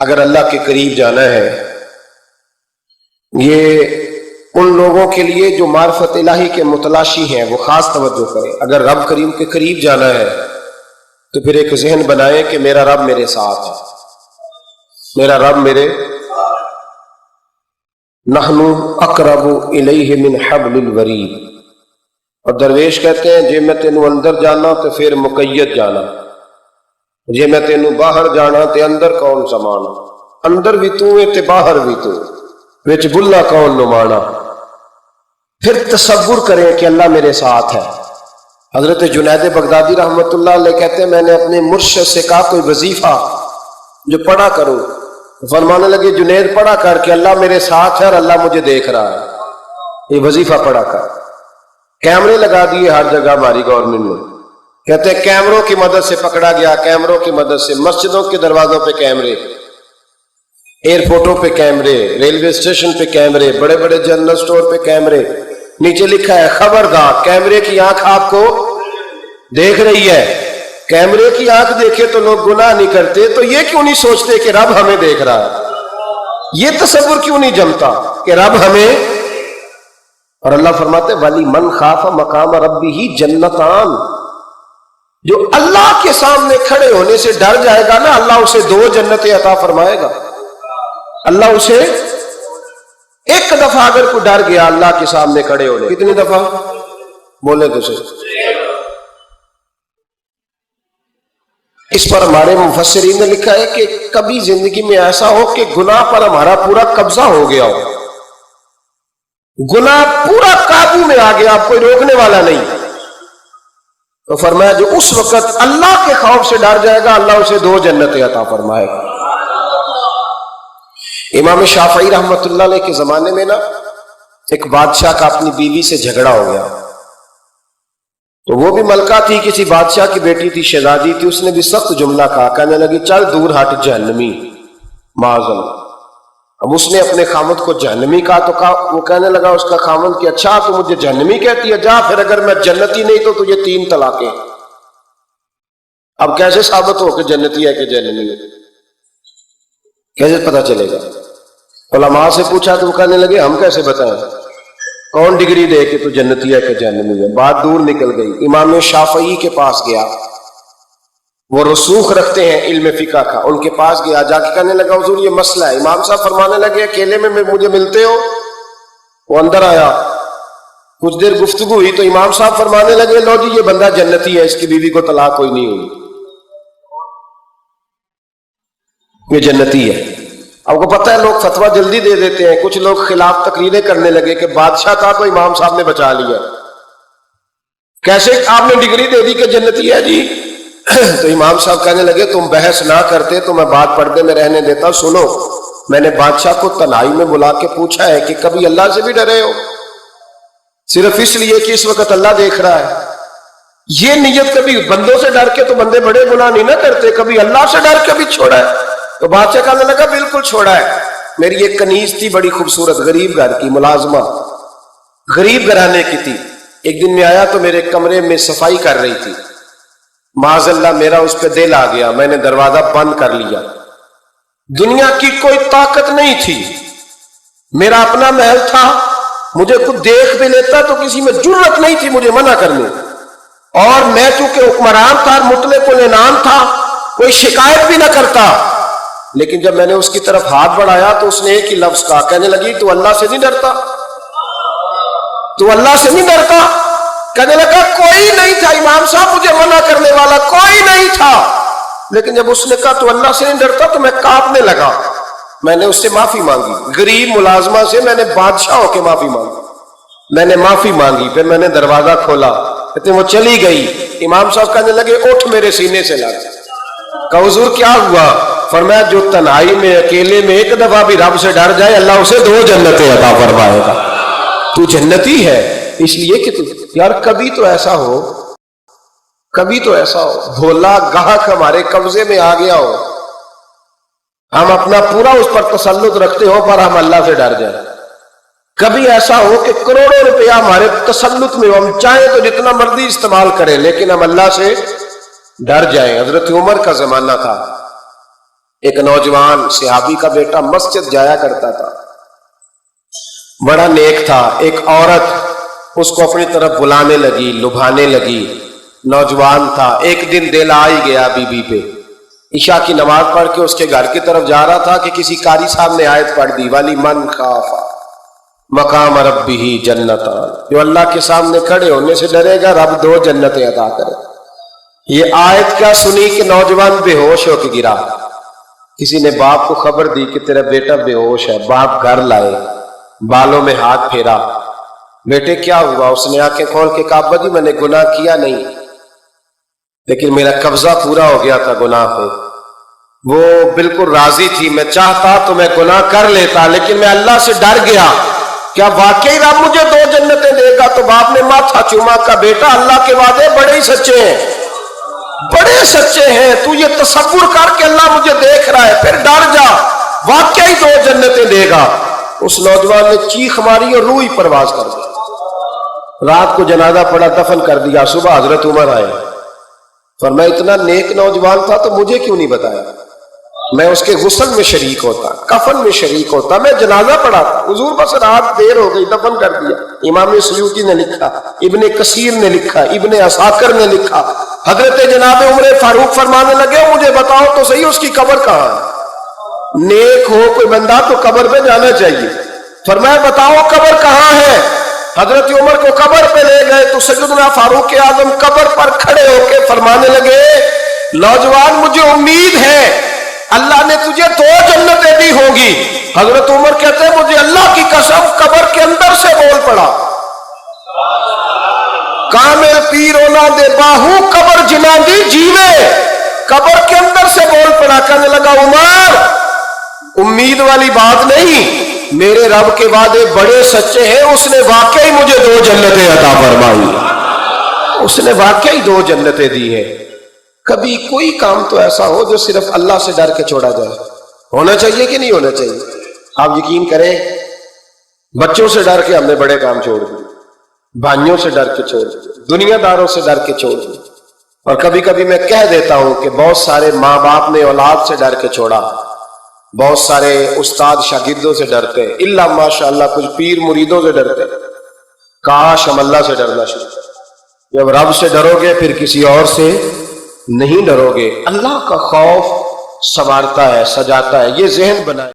اگر اللہ کے قریب جانا ہے، یہ ان لوگوں کے لیے جو معرفت الہی کے متلاشی ہیں، وہ خاص توجہ کریں۔ اگر رب کریم کے قریب جانا ہے تو پھر ایک ذہن بنائیں کہ میرا رب میرے ساتھ ہے، میرا رب میرے نحن اقرب الیہ من حبل الورید۔ اور درویش کہتے ہیں جے میں تینوں اندر جانا تو پھر مقید جانا، جے میں تینوں باہر جانا تے اندر کون سمانا، اندر بھی تو ہے تے باہر بھی تو، وچ بلا کون نمانا۔ پھر تصور کریں کہ اللہ میرے ساتھ ہے۔ حضرت جنید بغدادی رحمۃ اللہ علیہ کہتے ہیں میں نے اپنے مرشد سے کہا کوئی وظیفہ جو پڑھا کرو، فرمانے لگے جنید پڑھا کر کہ اللہ میرے ساتھ ہے اور اللہ مجھے دیکھ رہا ہے، یہ وظیفہ پڑھا کر۔ کیمرے لگا دیے ہر جگہ ہماری گورنمنٹ نے، کہتے ہیں کیمروں کی مدد سے پکڑا گیا، کیمروں کی مدد سے مسجدوں کے دروازوں پہ کیمرے، ایئرپورٹوں پہ کیمرے، ریلوے اسٹیشن پہ کیمرے، بڑے بڑے جنرل سٹور پہ کیمرے، نیچے لکھا ہے خبردار کیمرے کی آنکھ آپ کو دیکھ رہی ہے۔ کیمرے کی آنکھ دیکھے تو لوگ گناہ نہیں کرتے، تو یہ کیوں نہیں سوچتے کہ رب ہمیں دیکھ رہا ہے؟ یہ تصور کیوں نہیں جمتا کہ رب ہمیں؟ اور اللہ فرماتے ولی من خاف مقام ربہ جنتان، جو اللہ کے سامنے کھڑے ہونے سے ڈر جائے گا نا، اللہ اسے 2 جنتیں عطا فرمائے گا۔ اللہ اسے ایک دفعہ اگر کوئی ڈر گیا اللہ کے سامنے کھڑے ہونے، کتنی دفعہ بولے تو صحیح؟ اس پر ہمارے مفسرین نے لکھا ہے کہ کبھی زندگی میں ایسا ہو کہ گناہ پر ہمارا پورا قبضہ ہو گیا ہو، گناہ پورا قابو میں آ گیا، اب کوئی روکنے والا نہیں، تو فرمایا جو اس وقت اللہ کے خوف سے ڈر جائے گا اللہ اسے 2 جنتیں عطا فرمائے گا۔ امام شافعی رحمۃ اللہ علیہ کے زمانے میں نا ایک بادشاہ کا اپنی بیوی سے جھگڑا ہو گیا، تو وہ بھی ملکہ تھی، کسی بادشاہ کی بیٹی تھی، شہزادی تھی، اس نے بھی سخت جملہ کہا، کہنے لگی چل دور ہٹ جہنمی معاذ اللہ۔ اب اس نے اپنے خامد کو جہنمی کہا تو وہ کہنے لگا اس کا خامد کہ اچھا تو مجھے جہنمی کہتی ہے، جا پھر اگر میں جنتی نہیں تو تجھے 3 طلاقیں۔ اب کیسے ثابت ہو کہ جنتی ہے کہ جہنمی ہے؟ کیسے پتہ چلے گا؟ علماء سے پوچھا تو وہ کہنے لگے ہم کیسے بتائیں، کون ڈگری دے کہ تو جنتی ہے کہ جہنمی ہے؟ بات دور نکل گئی۔ امام شافعی کے پاس گیا، وہ رسوخ رکھتے ہیں علم فقہ کا، ان کے پاس گیا، جا کے کہنے لگا حضور یہ مسئلہ ہے۔ امام صاحب فرمانے لگے اکیلے میں مجھے ملتے ہو؟ وہ اندر آیا، کچھ دیر گفتگو ہوئی تو امام صاحب فرمانے لگے لو جی یہ بندہ جنتی ہے، اس کی بیوی کو طلاق کوئی نہیں ہوئی، یہ جنتی ہے۔ اب کو پتہ ہے لوگ فتویٰ جلدی دے دیتے ہیں، کچھ لوگ خلاف تقریریں کرنے لگے کہ بادشاہ تھا تو امام صاحب نے بچا لیا، کیسے آپ نے ڈگری دے دی کہ جنتی ہے جی؟ تو امام صاحب کہنے لگے تم بحث نہ کرتے تو میں بات پردے میں رہنے دیتا۔ سنو، میں نے بادشاہ کو تنہائی میں بلا کے پوچھا ہے کہ کبھی اللہ سے بھی ڈرے ہو؟ صرف اس لیے کہ اس وقت اللہ دیکھ رہا ہے۔ یہ نیت کبھی بندوں سے ڈر کے تو بندے بڑے گناہ نہیں نہ کرتے، کبھی اللہ سے ڈر کے بھی چھوڑا ہے؟ تو بادشاہ کہنے لگا بالکل چھوڑا ہے۔ میری ایک کنیز تھی بڑی خوبصورت، غریب گھر کی ملازمہ، غریب گھرانے کی تھی، ایک دن میں آیا تو میرے کمرے میں صفائی کر رہی تھی، معاذ اللہ میرا اس پہ دل آ گیا، میں نے دروازہ بند کر لیا۔ دنیا کی کوئی طاقت نہیں تھی، میرا اپنا محل تھا، مجھے کچھ دیکھ بھی لیتا تو کسی میں جرت نہیں تھی مجھے منع کرنے، اور میں چونکہ حکمران تھا، مطلق العنان تھا، کوئی شکایت بھی نہ کرتا۔ لیکن جب میں نے اس کی طرف ہاتھ بڑھایا تو اس نے ایک ہی لفظ کہا، کہنے لگی تو اللہ سے نہیں ڈرتا؟ تو اللہ سے نہیں ڈرتا؟ کہنے لگا کوئی نہیں تھا امام صاحب مجھے منع کرنے والا، کوئی نہیں تھا، لیکن جب اس نے کہا تو اللہ سے نہیں ڈرتا تو میں کانپنے لگا۔ میں نے اس سے معافی مانگی، غریب ملازمہ سے میں نے بادشاہ ہو کے معافی مانگی، میں نے معافی مانگی، پھر میں نے دروازہ کھولا، کہتے وہ چلی گئی۔ امام صاحب کہنے لگے اٹھ میرے سینے سے لگ۔ کہا حضور کیا ہوا؟ فرمایا جو تنہائی میں اکیلے میں ایک دفعہ بھی رب سے ڈر جائے اللہ اسے 2 جنتیں عطا فرمائے گا۔ تو جنتی ہے اس لیے کہ تو یار کبھی تو ایسا ہو، کبھی تو ایسا ہو بھولا گاہک ہمارے قبضے میں آ گیا ہو، ہم اپنا پورا اس پر تسلط رکھتے ہو پر ہم اللہ سے ڈر جائیں۔ کبھی ایسا ہو کہ کروڑوں روپیہ ہمارے تسلط میں ہو، ہم چاہیں تو جتنا مرضی استعمال کریں لیکن ہم اللہ سے ڈر جائیں۔ حضرت عمر کا زمانہ تھا، ایک نوجوان صحابی کا بیٹا مسجد جایا کرتا تھا، بڑا نیک تھا. ایک عورت اس کو اپنی طرف بلانے لگی، لبھانے لگی. نوجوان تھا، ایک دن دل آ ہی گیا بی بی پہ. عشاء کی نماز پڑھ کے اس کے گھر کی طرف جا رہا تھا کہ کسی قاری صاحب نے آیت پڑھ دی، وَلِمَنْ خَافَ مقام ربہ جنتان، جو اللہ کے سامنے کھڑے ہونے سے ڈرے گا رب 2 جنتیں عطا کرے. یہ آیت کیا سنی کہ نوجوان بے ہوش ہو کے گرا. کسی نے باپ کو خبر دی کہ تیرا بیٹا بے ہوش ہے. باپ گھر لائے، بالوں میں ہاتھ پھیرا، بیٹے کیا ہوا؟ اس نے آنکھیں کھول کے کہا ابا جی میں نے گناہ کیا نہیں، لیکن میرا قبضہ پورا ہو گیا تھا گناہ پہ. وہ بالکل راضی تھی، میں چاہتا تو میں گناہ کر لیتا لیکن میں اللہ سے ڈر گیا. کیا واقعی رب مجھے 2 جنتیں دے گا؟ تو باپ نے ماتھا چوما کا بیٹا اللہ کے وعدے بڑے ہی سچے ہیں، بڑے سچے ہیں. تو یہ تصور کر کے اللہ مجھے دیکھ رہا ہے، پھر ڈر جا، واقعی 2 جنتیں دے گا. اس نوجوان نے چیخ ماری اور روح ہی پرواز کر دی. رات کو جنازہ پڑا، دفن کر دیا. صبح حضرت عمر آئے، فرمایا اتنا نیک نوجوان تھا تو مجھے کیوں نہیں بتایا؟ میں اس کے غسل میں شریک ہوتا، کفن میں شریک ہوتا، میں جنازہ پڑھاتا. حضور بس رات دیر ہو گئی، دفن کر دیا. امام سیوطی نے لکھا، ابن کثیر نے لکھا، ابن عساکر نے لکھا. حضرت جناب عمر فاروق فرمانے لگے مجھے بتاؤ تو صحیح اس کی قبر کہاں ہے؟ نیک ہو کوئی بندہ تو قبر پہ جانا چاہیے. فرمایا بتاؤ قبر کہاں ہے؟ حضرت عمر کو قبر پہ لے گئے تو سیدنا فاروق اعظم قبر پر کھڑے ہو کے فرمانے لگے نوجوان مجھے امید ہے اللہ نے تجھے 2 جنتیں دی ہوں گی. حضرت عمر کہتے ہیں مجھے اللہ کی قسم قبر کے اندر سے بول پڑا، کامل پیرونا دے باہو قبر جنا دی جیوے. قبر کے اندر سے بول پڑا، کہنے لگا عمر امید والی بات نہیں، میرے رب کے وعدے بڑے سچے ہیں. اس نے واقعی مجھے 2 جنتیں عطا فرمائی، اس نے واقعی 2 جنتیں دی ہیں. کبھی کوئی کام تو ایسا ہو جو صرف اللہ سے ڈر کے چھوڑا جائے، ہونا چاہیے کہ نہیں ہونا چاہیے؟ آپ یقین کریں بچوں سے ڈر کے ہم نے بڑے کام چھوڑ دیے، بھائیوں سے ڈر کے چھوڑ دیے، دنیا داروں سے ڈر کے چھوڑ دیے. اور کبھی کبھی میں کہہ دیتا ہوں کہ بہت سارے ماں باپ نے اولاد سے ڈر کے چھوڑا، بہت سارے استاد شاگردوں سے ڈرتے، الا ماشاء اللہ کچھ پیر مریدوں سے ڈرتے. کاش ہم اللہ سے ڈرنا شروع کریں. جب رب سے ڈرو گے پھر کسی اور سے نہیں ڈرو گے. اللہ کا خوف سنوارتا ہے، سجاتا ہے. یہ ذہن بنائے.